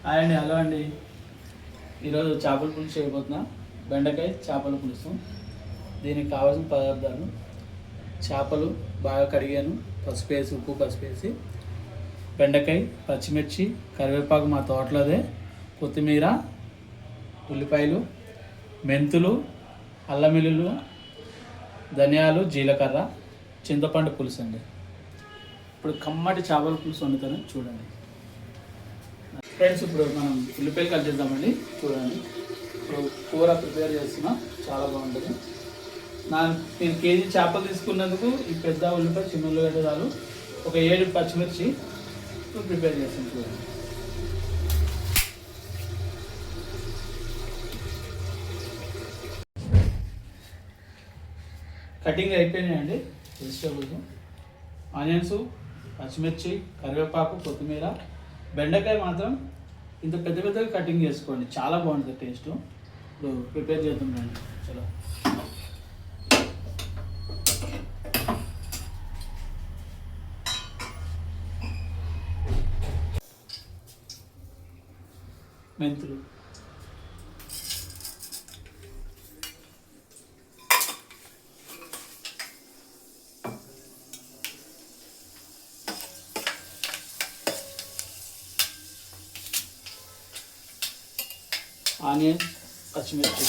Hi అండి, hello అండి. ఈరోజు చేపల పులుసు చేయబోతున్నా. బెండకాయ చేపల పులుసు. దీనికి కావాల్సిన పదార్థాలు: చేపలు బాగా కడిగాను, పసుపు వేసి ఉప్పు పసుపు వేసి, బెండకాయ, పచ్చిమిర్చి, కరివేపాకు మా తోటలోదే, కొత్తిమీర, ఉల్లిపాయలు, మెంతులు, అల్లం వెల్లుల్లి, ధనియాలు, జీలకర్ర, చింతపండు పులుసు అండి. ఇప్పుడు కమ్మటి చేపల పులుసు వండుతాను, చూడండి ఫ్రెండ్స్. ఇప్పుడు మనం ఉల్లిపాయలు కట్ చేద్దామండి. చూడండి, ఇప్పుడు కూర ప్రిపేర్ చేస్తున్నా, చాలా బాగుంటుంది. నేను కేజీ చేపలు తీసుకున్నందుకు ఈ పెద్ద ఉల్లిపాయ, చిన్న ఉల్లిగడ్డ చాలు. ఒక 7 పచ్చిమిర్చి ప్రిపేర్ చేస్తాను, చూడండి. కటింగ్ అయిపోయినాయండి వెజిటేబుల్స్. ఆనియన్స్, పచ్చిమిర్చి, కరివేపాకు, కొత్తిమీర. బెండకాయ మాత్రం ఇంత పెద్ద పెద్దగా కటింగ్ చేసుకోండి, చాలా బాగుంటుంది టేస్ట్. ఇప్పుడు ప్రిపేర్ చేద్దాం రండి. చలో. మెంతులు, ఆనియన్, పచ్చిమిర్చి,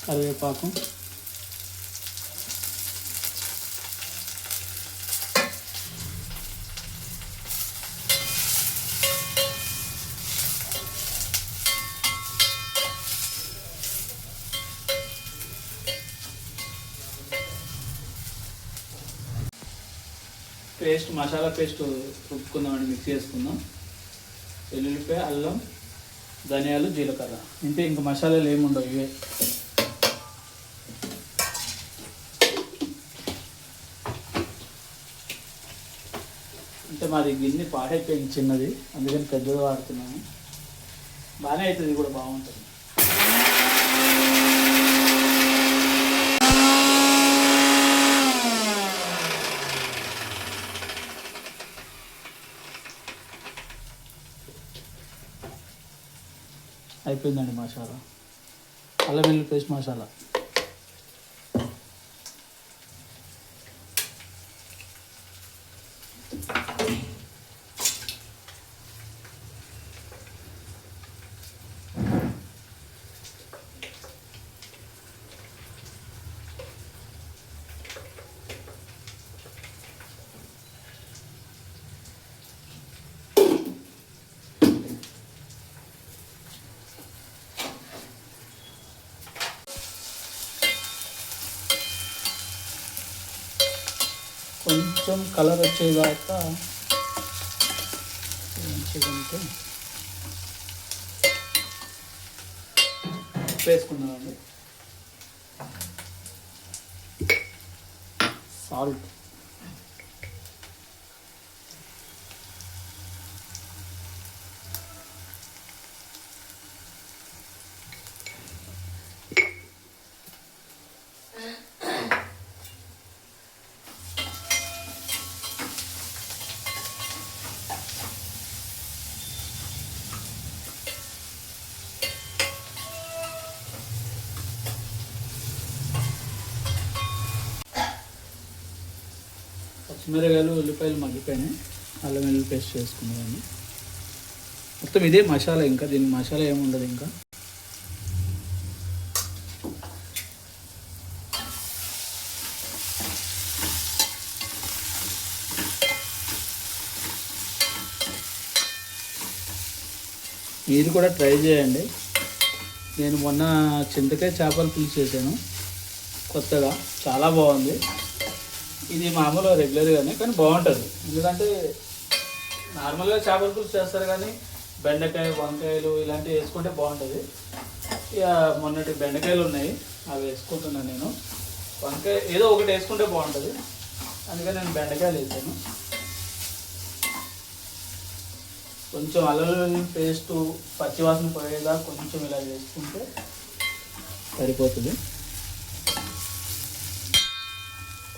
కరివేపాకు, పేస్ట్, మసాలా పేస్ట్ రుబ్బుకుందామండి, మిక్స్ చేసుకుందాం. వెల్లుల్లిపాయ, అల్లం, ధనియాలు, జీలకర్ర, ఇంతే. ఇంకా మసాలాలు ఏమి ఉండవు, ఇవే. అంటే మాది గిన్నె పాడైపోయింది, చిన్నది, అందుకని పెద్దది వాడుతున్నాము. బాగానే అవుతుంది, కూడా బాగుంటుంది. అయిపోయిందండి మసాలా. అల్లం వెల్లుల్లి పేస్ట్ మసాలా. కొంచెం కలర్ వచ్చేదాకా మంచిగా ఉంటే వేసుకున్నామండి. సాల్ట్, పచ్చిమిరకాయలు, ఉల్లిపాయలు మగ్గిపోయినాయి. అల్లం వెల్లుల్లి పేస్ట్ చేసుకున్నామండి. మొత్తం ఇదే మసాలా, ఇంకా దీనికి మసాలా ఏమి ఉండదు. ఇంకా మీరు కూడా ట్రై చేయండి. నేను మొన్న చింతకాయ చేపల పులుసు చేశాను కొత్తగా, చాలా బాగుంది. ఇది మామూలుగా రెగ్యులర్గానే, కానీ బాగుంటుంది. ఎందుకంటే నార్మల్గా చేపల పులుసు చేస్తారు, కానీ బెండకాయ, వంకాయలు ఇలాంటివి వేసుకుంటే బాగుంటుంది. ఇక మొన్నటి బెండకాయలు ఉన్నాయి, అవి వేసుకుంటున్నాను నేను. వంకాయ ఏదో ఒకటి వేసుకుంటే బాగుంటుంది, అందుకని నేను బెండకాయలు వేసాను. కొంచెం అల్లం పేస్టు పచ్చివాసన పోయేదా కొంచెం ఇలా వేసుకుంటే సరిపోతుంది.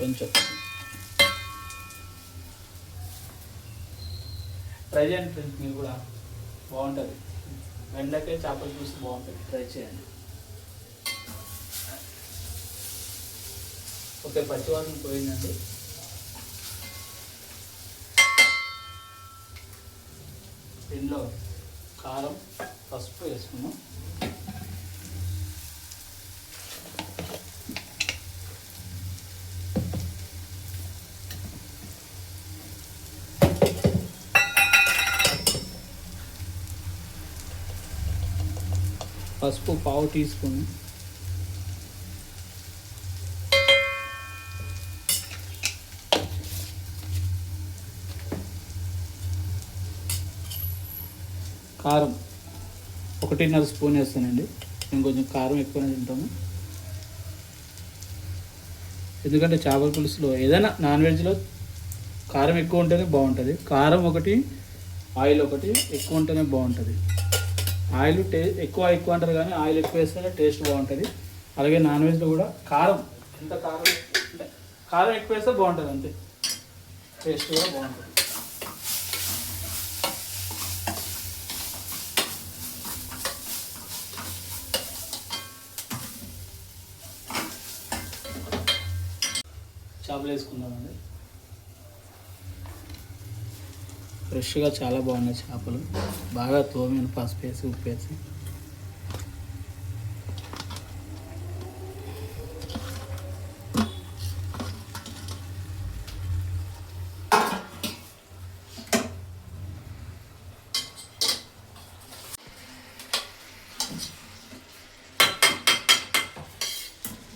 కొంచెం ట్రై చేయండి ఫ్రెండ్స్, మీరు కూడా బాగుంటుంది. బెండకాయ చేపల పులుసు బాగుంటుంది, ట్రై చేయండి. ఓకే, పచ్చివాసన పోయిందండి. దీనిలో కారం, పసుపు వేసుకున్నాం. పసుపు 1/2 టీ స్పూన్, కారం 1.5 స్పూన్ వేస్తానండి. మేము కొంచెం కారం ఎక్కువనే తింటాము, ఎందుకంటే చేపల పులుసులో ఏదైనా నాన్ వెజ్లో కారం ఎక్కువ ఉంటేనే బాగుంటుంది. కారం ఒకటి, ఆయిల్ ఒకటి ఎక్కువ ఉంటేనే బాగుంటుంది. ఆయిల్ ఎక్కువ అంటారు కానీ ఆయిల్ ఎక్కువ వేస్తేనే టేస్ట్ బాగుంటుంది. అలాగే నాన్ వెజ్లో కూడా కారం ఎంత కారం ఎక్కువ వేస్తే బాగుంటుంది, అంతే టేస్ట్ కూడా బాగుంటుంది. చేపలు వేసుకుందామండి. ఫ్రెష్గా చాలా బాగున్నాయి చేపలు, బాగా తోమిన పసుపు వేసి ఉప్పు వేసి.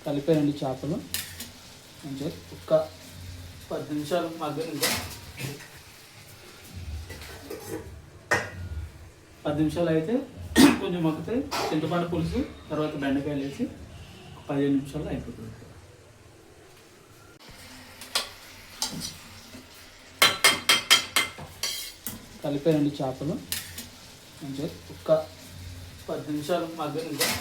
కలిపాయండి చేపలు, కొంచెం ఒక్క 10 నిమిషాలు మగ్గనిద్దాం. 10 నిమిషాలు అయితే కొంచెం మగ్గితే చింతపండు పులుసు, తర్వాత బెండకాయలు వేసి 15 నిమిషాల్లో అయిపోతుంది. కలిపాయండి చేపలు, కొంచెం ఒక్క 10 నిమిషాలు మగ్గనిద్దాం.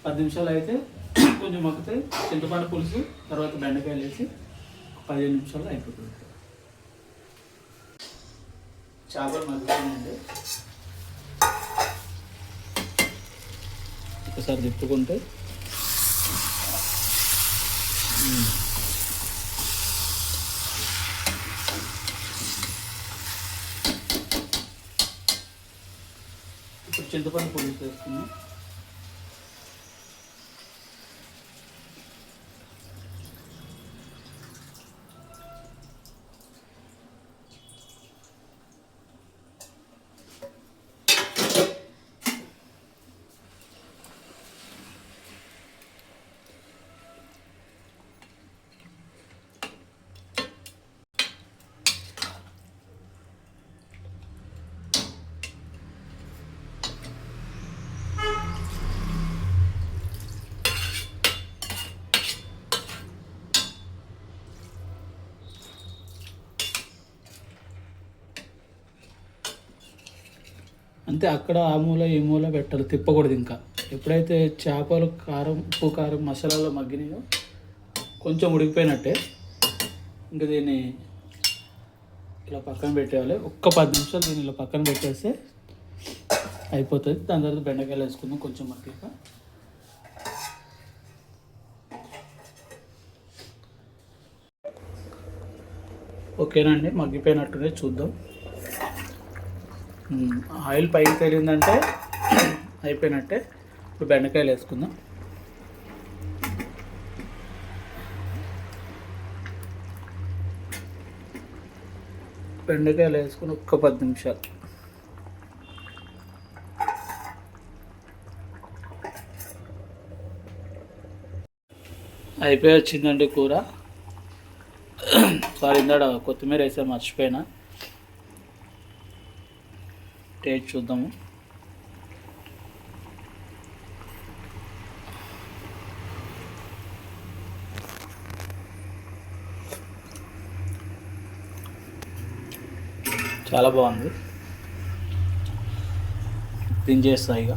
10 నిమిషాలు అయితే కొంచెం మగ్గితే చింతపండు పులుసు, తర్వాత బెండకాయలు వేసి 15 నిమిషాల్లో అయిపోతుంది. చేపలు మగ్గుతాయండి, ఒకసారి తిప్పుకుంటే ఇప్పుడు చింతపండు పులుసు వేసుకున్నాం. అంతే, అక్కడ ఆ మూల ఈ మూల పెట్టాలి, తిప్పకూడదు. ఇంకా ఎప్పుడైతే చేపలు ఉప్పు కారం మసాలాలో మగ్గినాయో కొంచెం ఉడికిపోయినట్టే, ఇంకా దీన్ని ఇలా పక్కన పెట్టేయాలి. ఒక్క 10 నిమిషాలు దీన్ని ఇలా పక్కన పెట్టేస్తే అయిపోతుంది. దాని తర్వాత బెండకాయలు వేసుకుందాం కొంచెం మగ్గిక. ఓకేనండి, మగ్గిపోయినట్టునే చూద్దాం. ఆయిల్ పైకి తేలిందంటే అయిపోయినట్టే. ఇప్పుడు బెండకాయలు వేసుకుందాం. బెండకాయలు వేసుకుని ఒక్క 10 నిమిషాలు. అయిపోయి వచ్చిందండి కూర. సారీ, ఇందాడ కొత్తిమీర వేసా, మర్చిపోయినా. టేస్ట్ చూద్దాము. చాలా బాగుంది. దించేస్తా ఇక.